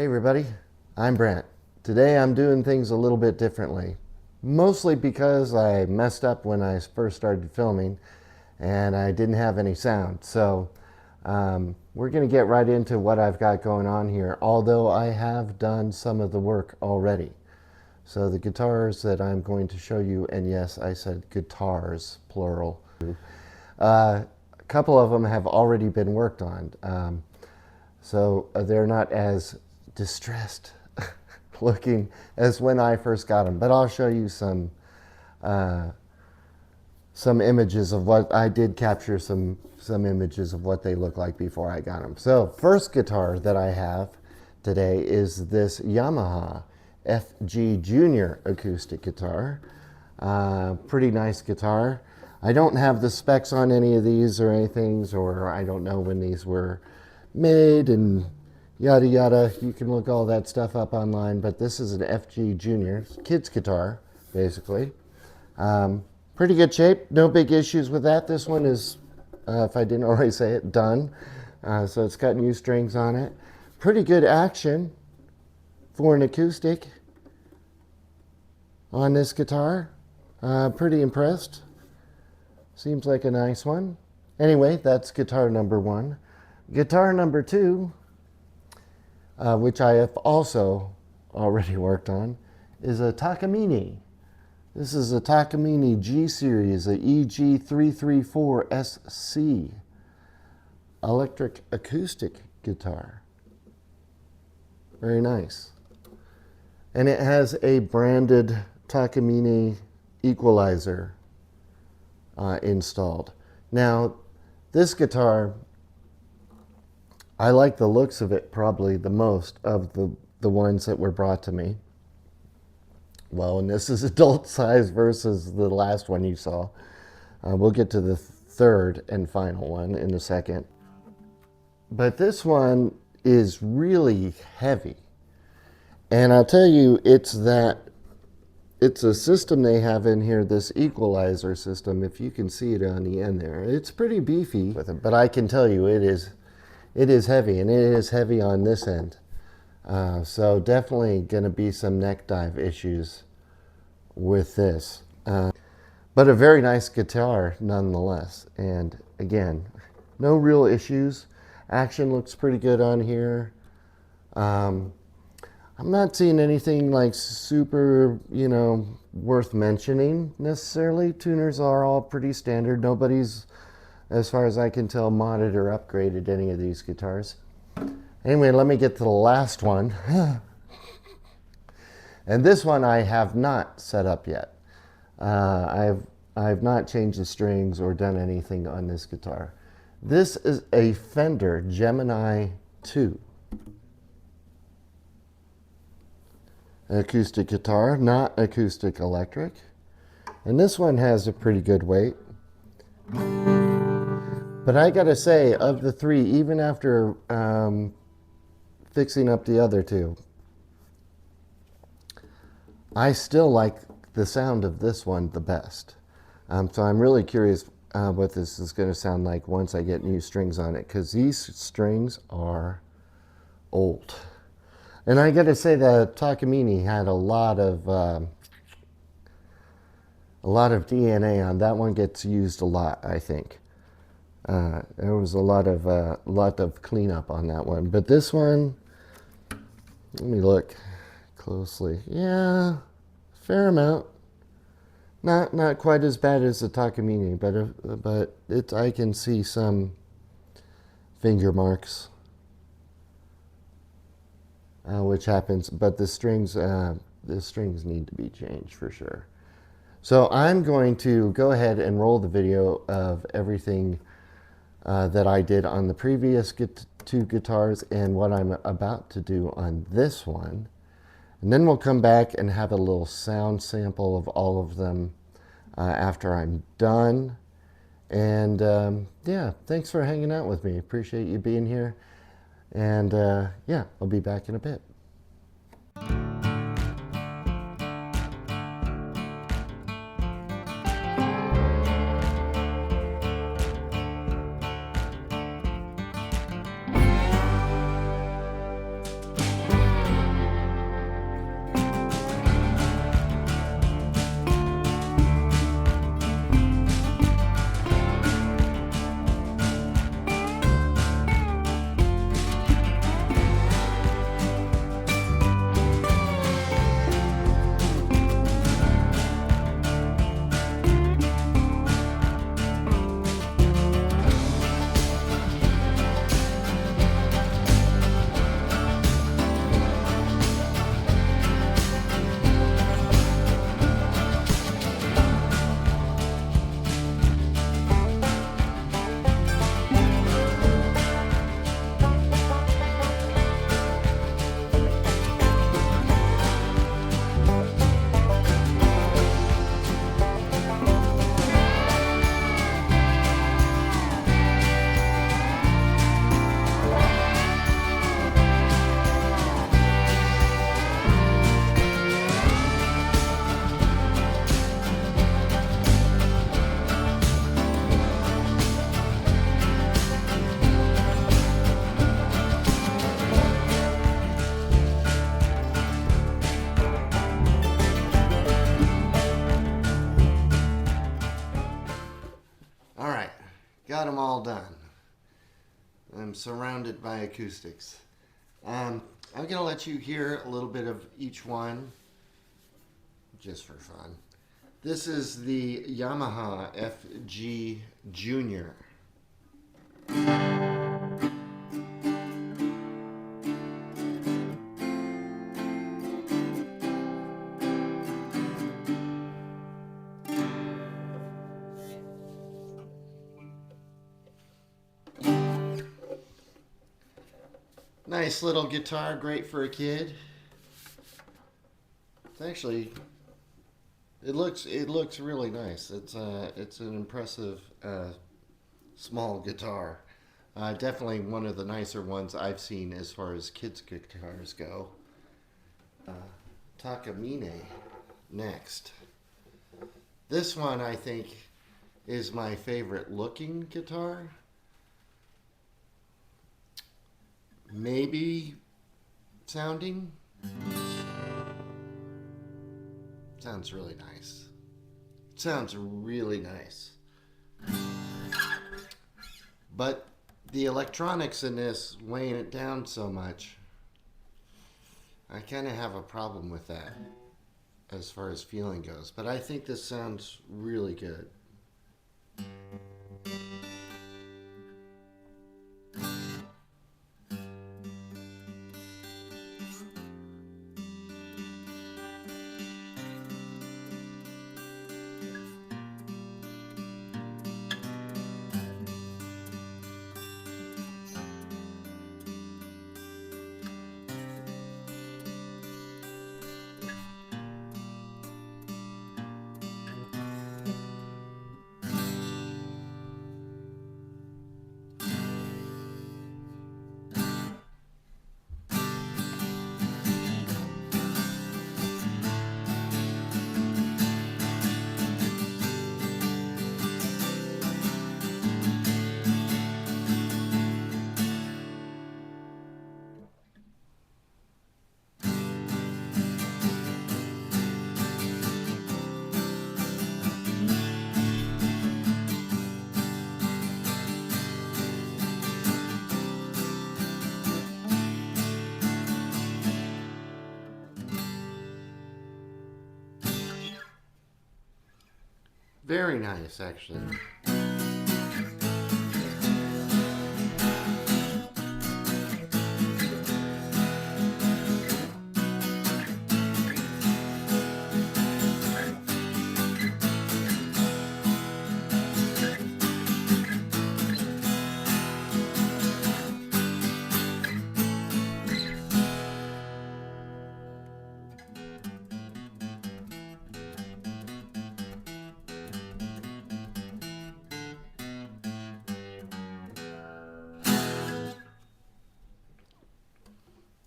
Hey everybody, I'm Brent. Today I'm doing things a little bit differently. Mostly because I messed up when I first started filming and I didn't have any sound. So we're going to get right into what I've got going on here, although I have done some of the work already. So the guitars that I'm going to show you, and yes, I said guitars, plural. A couple of them have already been worked on. So they're not as distressed looking as when I first got them, but I'll show you some images of what I did capture, some images of what they look like before I got them. So first guitar that I have today is this Yamaha FG Junior acoustic guitar. Pretty nice guitar. I don't have the specs on any of these or anything, or I don't know when these were made and yada yada. You can look all that stuff up online, but this is an FG Junior kids guitar basically. Pretty good shape, no big issues with that. This one is, if I didn't already say it, done. So it's got new strings on it. Pretty good action for an acoustic on this guitar. Pretty impressed. Seems like a nice one. Anyway, that's guitar number one. Guitar number two, which I have also already worked on, is a Takamine. This is a Takamine G Series, a EG334SC electric acoustic guitar. Very nice. And it has a branded Takamine equalizer installed. Now, this guitar, I like the looks of it probably the most of the ones that were brought to me. Well, and this is adult size versus the last one you saw. We'll get to the third and final one in a second. But this one is really heavy. And I'll tell you, it's a system they have in here, this equalizer system, if you can see it on the end there. It's pretty beefy with it, but I can tell you it is heavy, and it is heavy on this end. So definitely going to be some neck dive issues with this. But a very nice guitar nonetheless. And again, no real issues. Action looks pretty good on here. I'm not seeing anything like super, worth mentioning necessarily. Tuners are all pretty standard. Nobody's, as far as I can tell, modded or upgraded any of these guitars. Anyway, let me get to the last one. And this one I have not set up yet. I've not changed the strings or done anything on this guitar. This is a Fender Gemini 2. Acoustic guitar, not acoustic electric. And this one has a pretty good weight. But I gotta say, of the three, even after fixing up the other two, I still like the sound of this one the best. So I'm really curious what this is going to sound like once I get new strings on it, because these strings are old. And I gotta say that Takamine had a lot of DNA on that one. Gets used a lot, I think. There was a lot of cleanup on that one, but this one, let me look closely. Yeah, fair amount. Not quite as bad as the Takamine, but I can see some finger marks, which happens. But the strings need to be changed for sure. So I'm going to go ahead and roll the video of everything that I did on the previous two guitars and what I'm about to do on this one. And then we'll come back and have a little sound sample of all of them after I'm done. And yeah, thanks for hanging out with me. Appreciate you being here. And yeah, I'll be back in a bit. got them all done. I'm surrounded by acoustics. I'm going to let you hear a little bit of each one just for fun. This is the Yamaha FG Junior. Nice little guitar, great for a kid. It's actually, it looks really nice. It's an impressive small guitar. Definitely one of the nicer ones I've seen as far as kids guitars go. Takamine next. This one I think is my favorite looking guitar. Maybe sounding. Sounds really nice. Sounds really nice. But the electronics in this weighing it down so much, I kind of have a problem with that as far as feeling goes. But I think this sounds really good. Very nice, actually.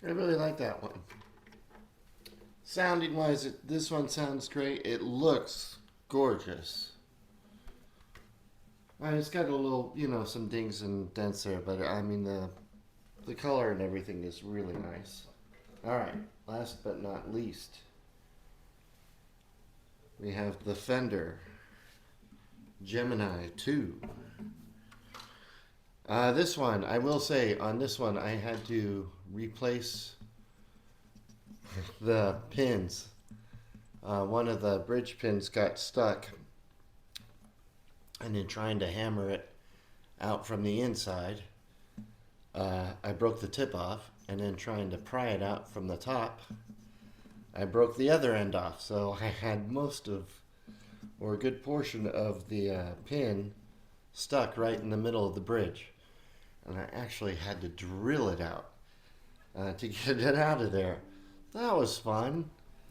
I really like that one. Sounding wise, this one sounds great. It looks gorgeous. It's got a little, some dings and dents there, but I mean the color and everything is really nice. All right, last but not least, we have the Fender Gemini 2. This one, I will say, on this one, I had to replace the pins. One of the bridge pins got stuck, and in trying to hammer it out from the inside, I broke the tip off, and then trying to pry it out from the top, I broke the other end off. So I had most of, or a good portion of the pin stuck right in the middle of the bridge. And I actually had to drill it out to get it out of there. That was fun.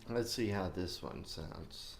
Let's see how this one sounds.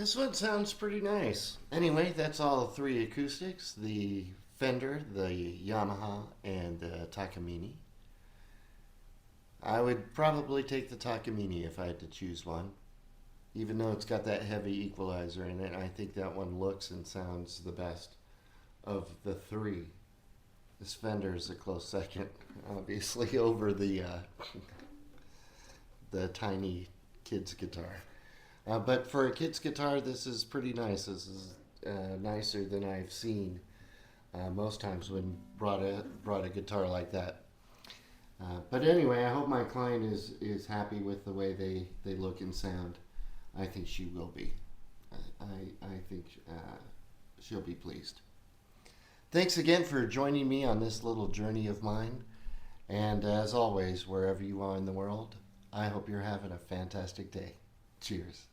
This one sounds pretty nice. Anyway, that's all three acoustics, the Fender, the Yamaha, and the Takamine. I would probably take the Takamine if I had to choose one. Even though it's got that heavy equalizer in it, I think that one looks and sounds the best of the three. This Fender is a close second, obviously, over the tiny kid's guitar. But for a kid's guitar, this is pretty nice. This is nicer than I've seen most times when brought a guitar like that. But anyway, I hope my client is happy with the way they look and sound. I think she will be. I think she'll be pleased. Thanks again for joining me on this little journey of mine. And as always, wherever you are in the world, I hope you're having a fantastic day. Cheers.